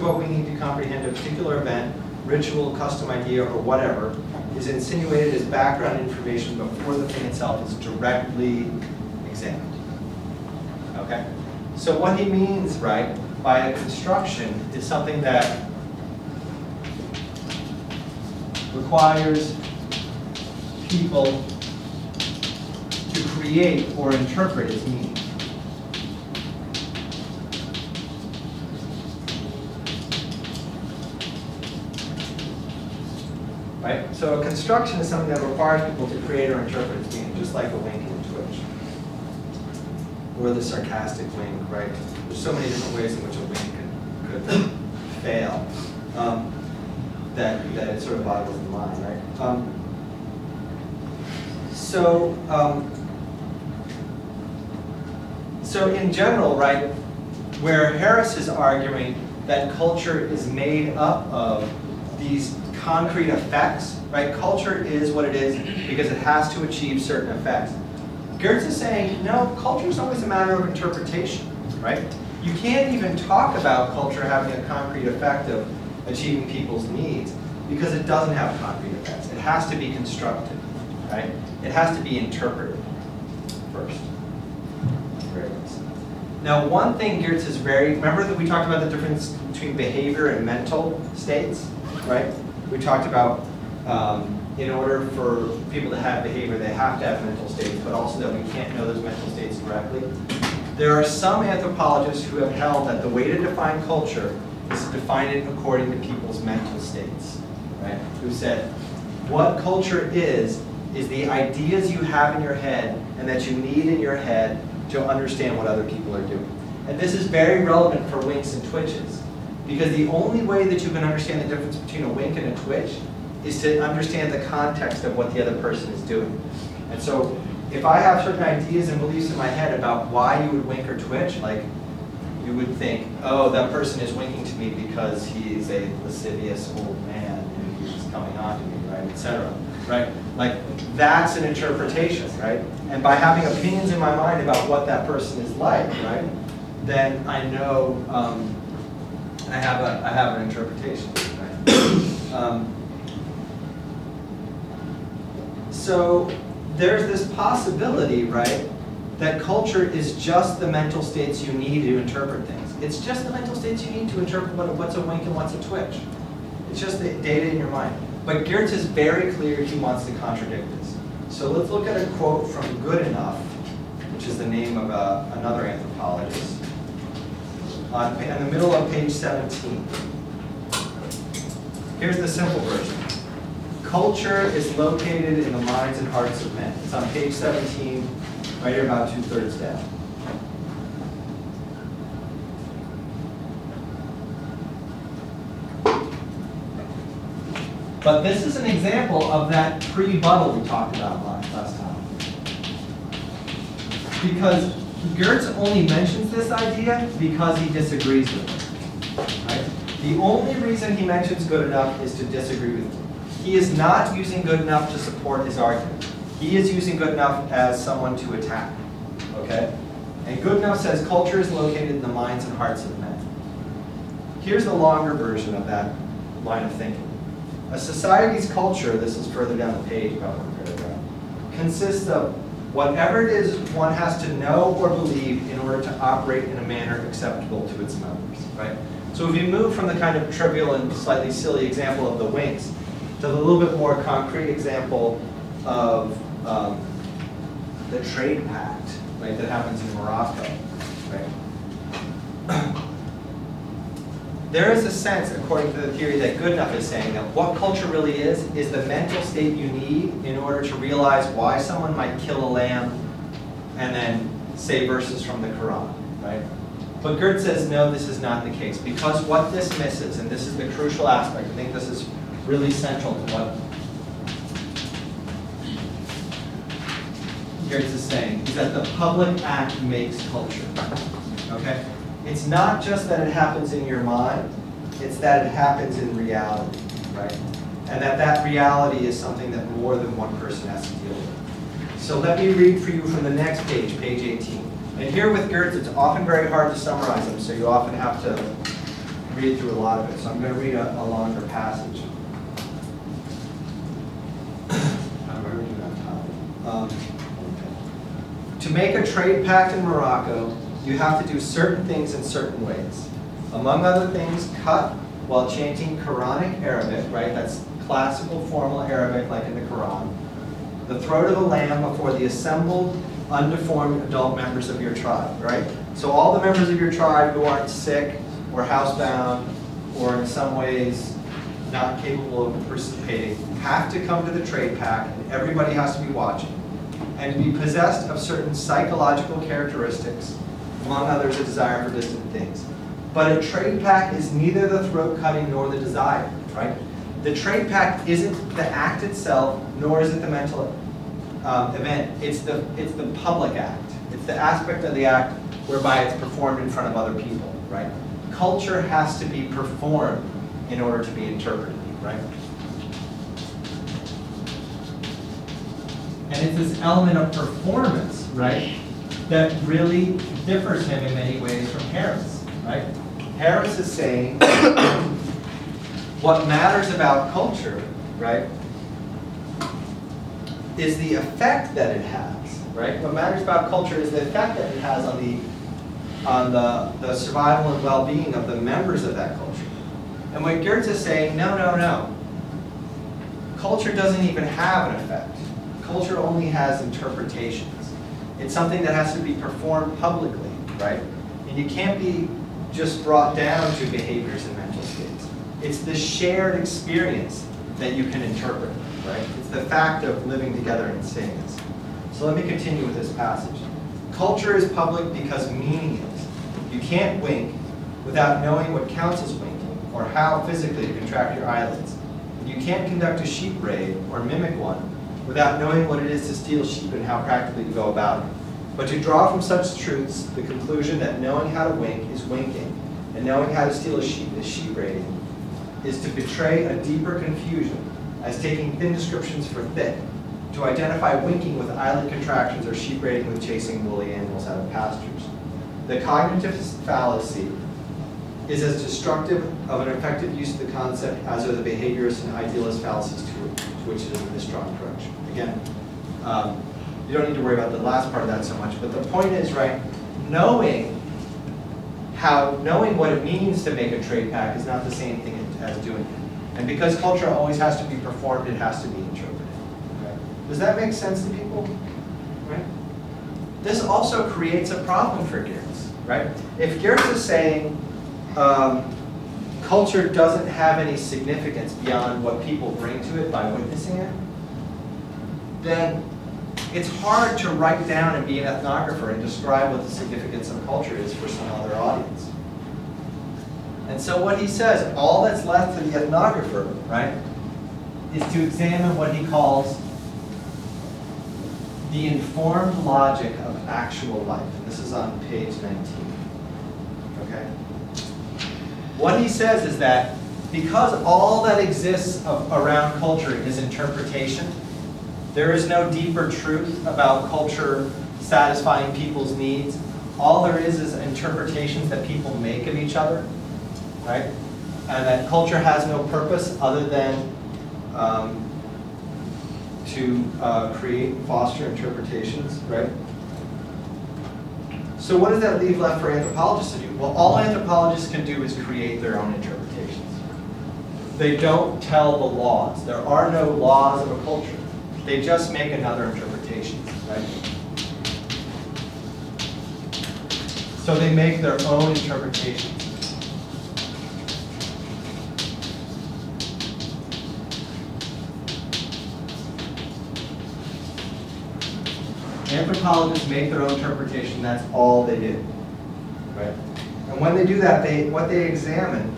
what we need to comprehend a particular event, ritual, custom, idea, or whatever, is insinuated as background information before the thing itself is directly examined. Okay? So what he means, right, by a construction is something that requires people to create or interpret its meaning. Right? So a construction is something that requires people to create or interpret its meaning, just like a wink and a twitch. Or the sarcastic wink, right? There's so many different ways in which a wink could fail that it sort of boggles the mind, right? So in general, right, where Harris is arguing that culture is made up of these concrete effects, right? Culture is what it is because it has to achieve certain effects. Geertz is saying, no, culture is always a matter of interpretation, right? You can't even talk about culture having a concrete effect of achieving people's needs because it doesn't have concrete effects. It has to be constructed, right? It has to be interpreted first. Very nice. Now, one thing Geertz is remember that we talked about the difference between behavior and mental states, right? We talked about in order for people to have behavior, they have to have mental states, but also that we can't know those mental states directly. There are some anthropologists who have held that the way to define culture is to define it according to people's mental states, right? Who said, what culture is the ideas you have in your head and that you need in your head to understand what other people are doing. And this is very relevant for winks and twitches, because the only way that you can understand the difference between a wink and a twitch is to understand the context of what the other person is doing. And so if I have certain ideas and beliefs in my head about why you would wink or twitch, like you would think, oh, that person is winking to me because he's a lascivious old man and he's coming on to me, right, etc. Right? Like that's an interpretation, right? And by having opinions in my mind about what that person is like, right, then I know I have an interpretation, right? So there's this possibility, right, that culture is just the mental states you need to interpret things. It's just the mental states you need to interpret what's a wink and what's a twitch. It's just the data in your mind. But Geertz is very clear he wants to contradict this. So let's look at a quote from Goodenough, which is the name of another anthropologist, in the middle of page 17. Here's the simple version. Culture is located in the minds and hearts of men. It's on page 17, right here about 2/3 down. But this is an example of that pre-buttal we talked about last time. Because Geertz only mentions this idea because he disagrees with it. Right? The only reason he mentions Goodenough is to disagree with it. He is not using Goodenough to support his argument. He is using Goodenough as someone to attack. Okay? And Goodenough says culture is located in the minds and hearts of men. Here's the longer version of that line of thinking. A society's culture, this is further down the page, about one paragraph, consists of whatever it is one has to know or believe in order to operate in a manner acceptable to its members. Right? So if you move from the kind of trivial and slightly silly example of the winks to the little bit more concrete example of the trade pact, right, that happens in Morocco, right? There is a sense, according to the theory that Goodenough is saying, that what culture really is the mental state you need in order to realize why someone might kill a lamb and then say verses from the Quran, right? But Geertz says, no, this is not the case, because what this misses, and this is the crucial aspect, I think this is really central to what Geertz is saying, is that the public act makes culture, okay? It's not just that it happens in your mind, it's that it happens in reality, right? And that reality is something that more than one person has to deal with. So let me read for you from the next page, page 18. And here with Geertz, it's often very hard to summarize them, so you often have to read through a lot of it, so I'm going to read a longer passage. To make a trade pact in Morocco, you have to do certain things in certain ways. Among other things, cut while chanting Quranic Arabic, right? That's classical formal Arabic like in the Quran. The throat of a lamb before the assembled, undeformed adult members of your tribe, right? So all the members of your tribe who aren't sick or housebound or in some ways not capable of participating have to come to the trade pact, and everybody has to be watching. And to be possessed of certain psychological characteristics, among others a desire for distant things. But a trade pact is neither the throat cutting nor the desire, right? The trade pact isn't the act itself, nor is it the mental event. It's the public act. It's the aspect of the act whereby it's performed in front of other people, right? Culture has to be performed in order to be interpreted, right? And it's this element of performance, right, that really differs him in many ways from Harris, right? Harris is saying what matters about culture, right, is the effect that it has, right? What matters about culture is the effect that it has on the survival and well-being of the members of that culture. And what Geertz is saying, no, no, no. Culture doesn't even have an effect. Culture only has interpretations. It's something that has to be performed publicly, right? And you can't be just brought down to behaviors and mental states. It's the shared experience that you can interpret, right? It's the fact of living together and seeing this. So let me continue with this passage. Culture is public because meaning is. You can't wink without knowing what counts as winking or how physically to contract your eyelids. You can't conduct a sheep raid or mimic one without knowing what it is to steal sheep and how practically to go about it. But to draw from such truths the conclusion that knowing how to wink is winking, and knowing how to steal a sheep is sheep raiding, is to betray a deeper confusion as taking thin descriptions for thick, to identify winking with eyelid contractions or sheep raiding with chasing woolly animals out of pastures. The cognitive fallacy is as destructive of an effective use of the concept as are the behaviorist and idealist fallacies to which it is a strong approach. Again, you don't need to worry about the last part of that so much, but the point is, right, knowing what it means to make a trade pact is not the same thing as doing it. And because culture always has to be performed, it has to be interpreted. Right? Does that make sense to people? Right? This also creates a problem for Geertz, right? If Geertz is saying culture doesn't have any significance beyond what people bring to it by witnessing it, then it's hard to write down and be an ethnographer and describe what the significance of culture is for some other audience. And so what he says, all that's left to the ethnographer, right, is to examine what he calls the informed logic of actual life. And this is on page 19. Okay? What he says is that because all that exists around culture is interpretation, there is no deeper truth about culture satisfying people's needs. All there is interpretations that people make of each other, right? And that culture has no purpose other than to create and foster interpretations, right? So what does that leave left for anthropologists to do? Well, all anthropologists can do is create their own interpretations. They don't tell the laws. There are no laws of a culture. They just make another interpretation, right? So they make their own interpretations. Anthropologists make their own interpretation. That's all they do, right? And when they do that, what they examine